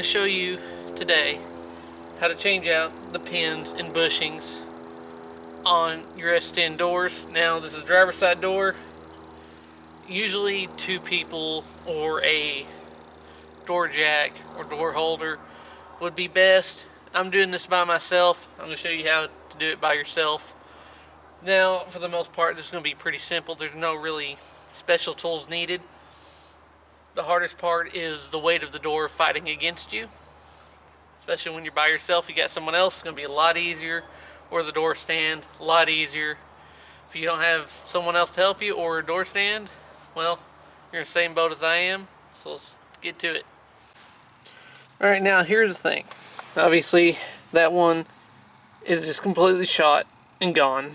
to show you today how to change out the pins and bushings on your S10 doors. Now this is driver's side door. Usually two people or a door jack or door holder would be best. I'm doing this by myself. I'm going to show you how to do it by yourself. Now for the most part this is going to be pretty simple. There's no really special tools needed. The hardest part is the weight of the door fighting against you. Especially when you're by yourself, you got someone else, it's going to be a lot easier. Or the door stand, a lot easier. If you don't have someone else to help you or a door stand, well, you're in the same boat as I am. So let's get to it. Alright, now here's the thing. Obviously, that one is just completely shot and gone.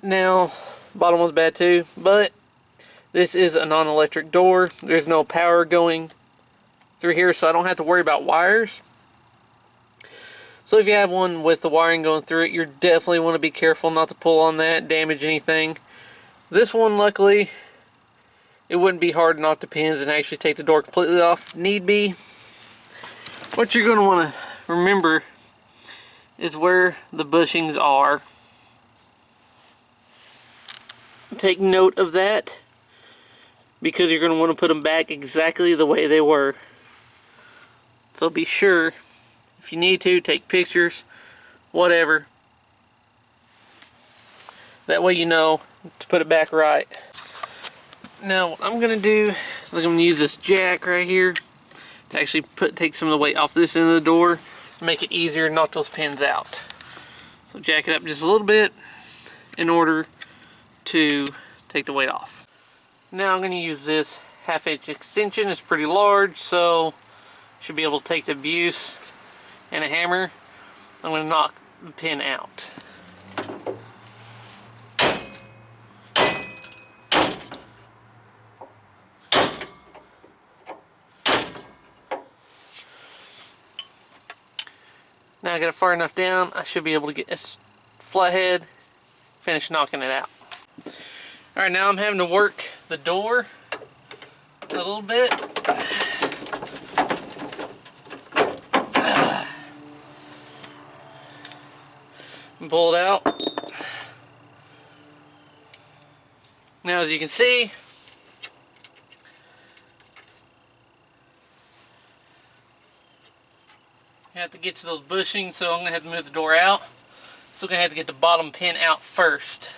Now, bottom one's bad too, but this is a non-electric door. There's no power going through here, so I don't have to worry about wires. So if you have one with the wiring going through it, you definitely want to be careful not to pull on that, damage anything. This one, luckily, it wouldn't be hard to knock the pins and actually take the door completely off if need be. What you're going to want to remember is where the bushings are. Take note of that, because you're going to want to put them back exactly the way they were. So be sure, if you need to, take pictures, whatever. That way you know to put it back right. Now what I'm going to do is I'm going to use this jack right here to actually take some of the weight off this end of the door to make it easier to knock those pins out. So jack it up just a little bit in order to take the weight off. Now I'm going to use this 1/2 inch extension. It's pretty large, so should be able to take the abuse and a hammer. I'm going to knock the pin out. Now I got it far enough down, I should be able to get this flathead, finish knocking it out. Alright, now I'm having to work the door a little bit. And pull it out. Now as you can see, you have to get to those bushings, so I'm going to have to move the door out. Still going to have to get the bottom pin out first.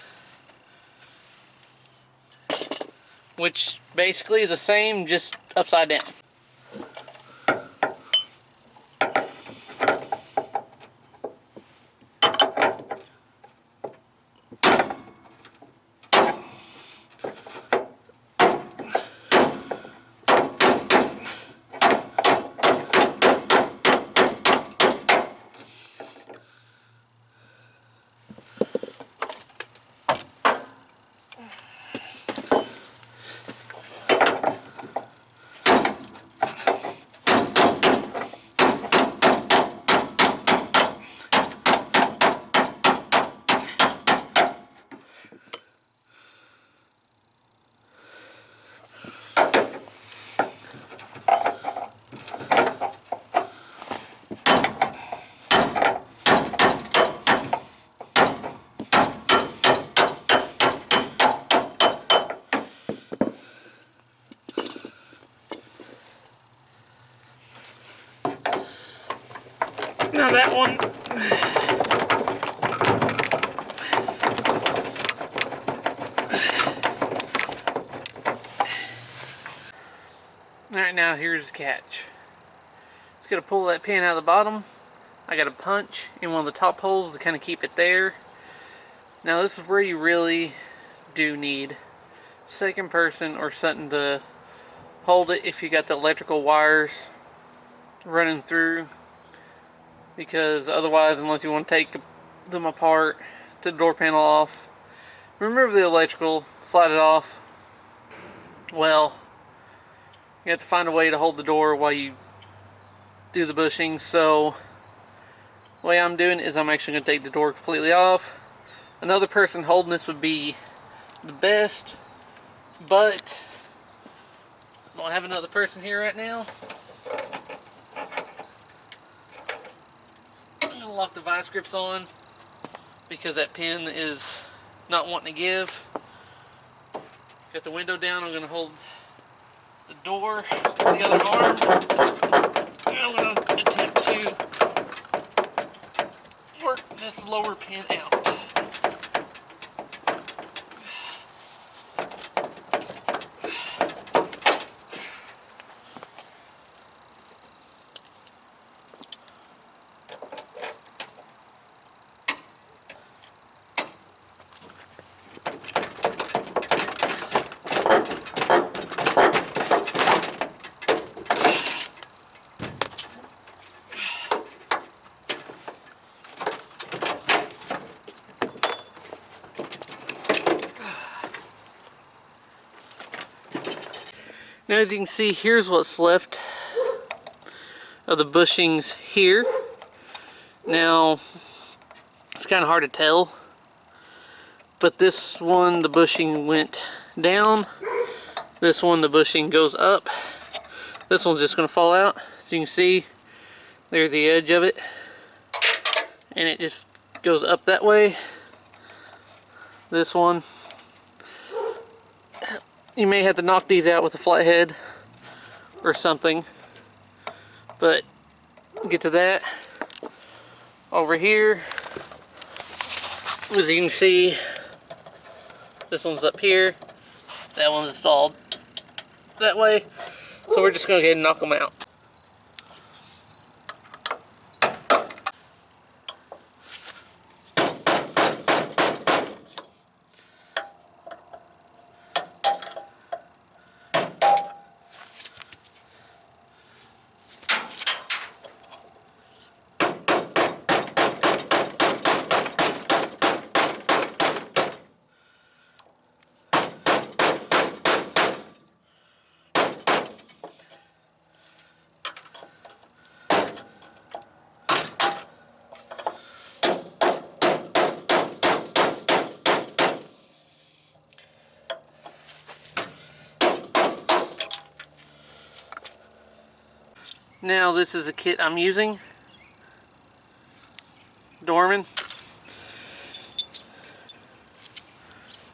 Which basically is the same, just upside down. Now that one, alright, now here's the catch. Just gotta pull that pin out of the bottom. I got a punch in one of the top holes to kind of keep it there. Now this is where you really do need second person or something to hold it if you got the electrical wires running through. Because otherwise, unless you want to take them apart, to the door panel off, remove the electrical, slide it off, well, you have to find a way to hold the door while you do the bushing. So the way I'm doing it is I'm actually going to take the door completely off. Another person holding this would be the best, but don't have another person here right now. I'm going to lock the vice grips on because that pin is not wanting to give. Got the window down. I'm going to hold the door with the other arm. And I'm going to attempt to work this lower pin out. Now, as you can see, here's what's left of the bushings here. Now, it's kind of hard to tell, but this one, the bushing went down. This one, the bushing goes up. This one's just going to fall out. So you can see, there's the edge of it. And it just goes up that way. This one, you may have to knock these out with a flathead or something, but get to that. Over here, as you can see, this one's up here, that one's installed that way, so we're just going to go ahead and knock them out. Now this is a kit I'm using, Dorman.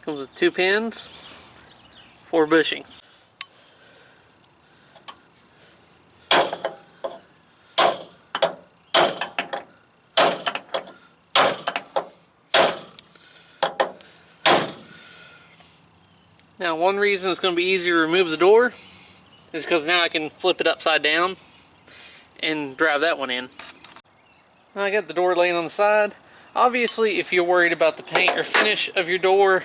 Comes with 2 pins, 4 bushings. Now, one reason it's going to be easier to remove the door is because now I can flip it upside down and drive that one in. Now I got the door laying on the side. Obviously, if you're worried about the paint or finish of your door,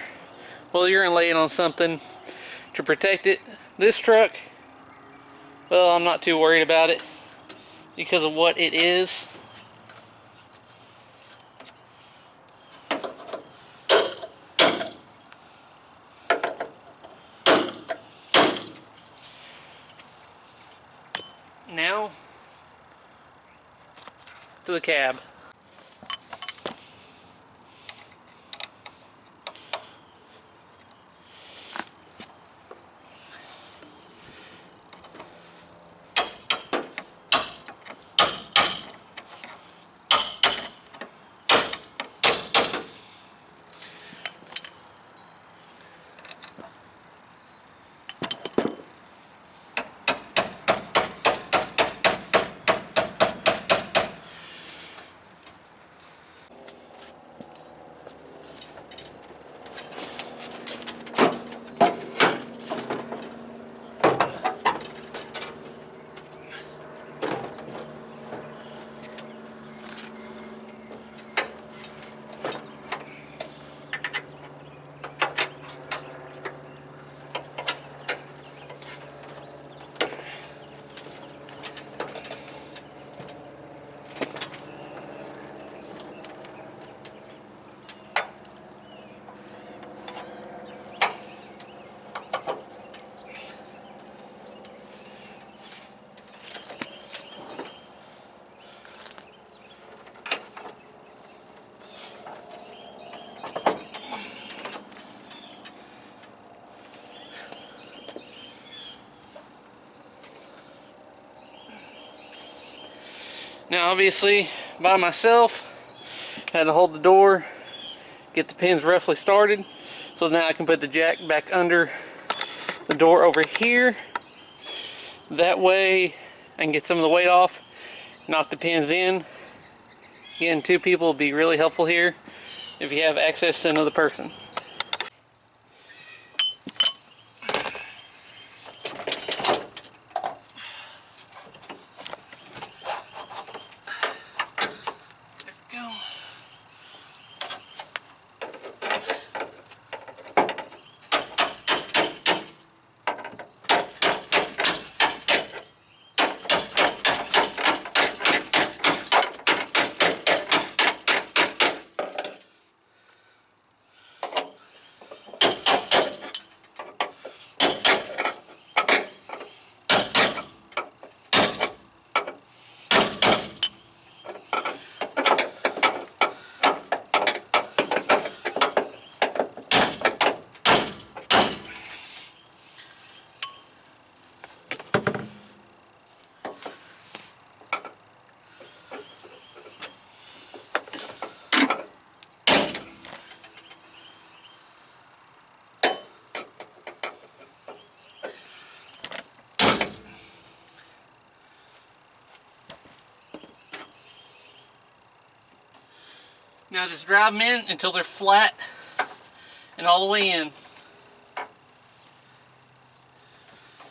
well, you're gonna lay it on something to protect it. This truck, well, I'm not too worried about it because of what it is. Now to the cab. Now obviously by myself, had to hold the door, get the pins roughly started. So now I can put the jack back under the door over here. That way I can get some of the weight off, knock the pins in. Again, 2 people will be really helpful here if you have access to another person. Now just drive them in until they're flat and all the way in.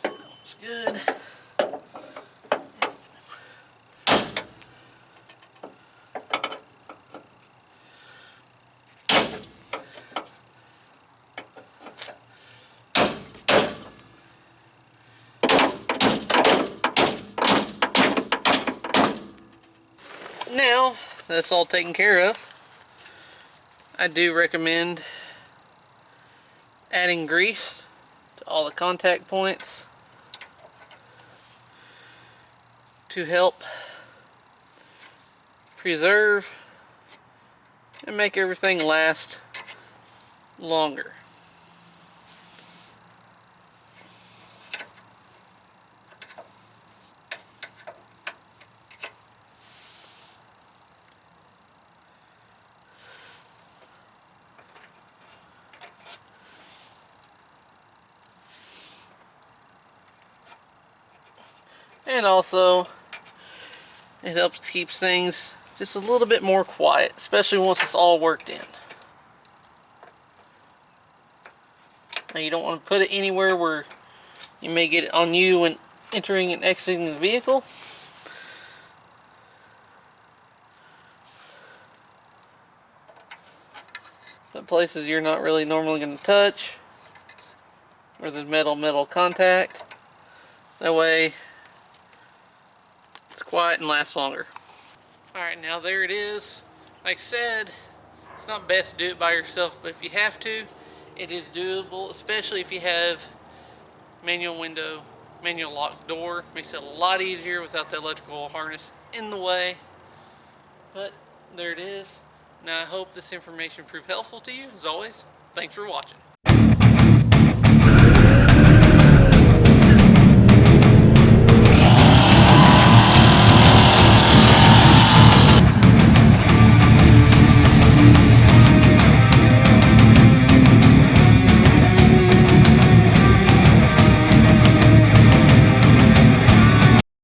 That's good. Now that's all taken care of, I do recommend adding grease to all the contact points to help preserve and make everything last longer. And also, it helps keep things just a little bit more quiet, especially once it's all worked in. Now you don't want to put it anywhere where you may get it on you when entering and exiting the vehicle. But places you're not really normally going to touch, where there's metal contact. That way it's quiet and lasts longer. Alright, now there it is. Like I said, it's not best to do it by yourself, but if you have to, it is doable, especially if you have manual window, manual lock door. Makes it a lot easier without the electrical harness in the way. But there it is. Now I hope this information proved helpful to you. As always, thanks for watching.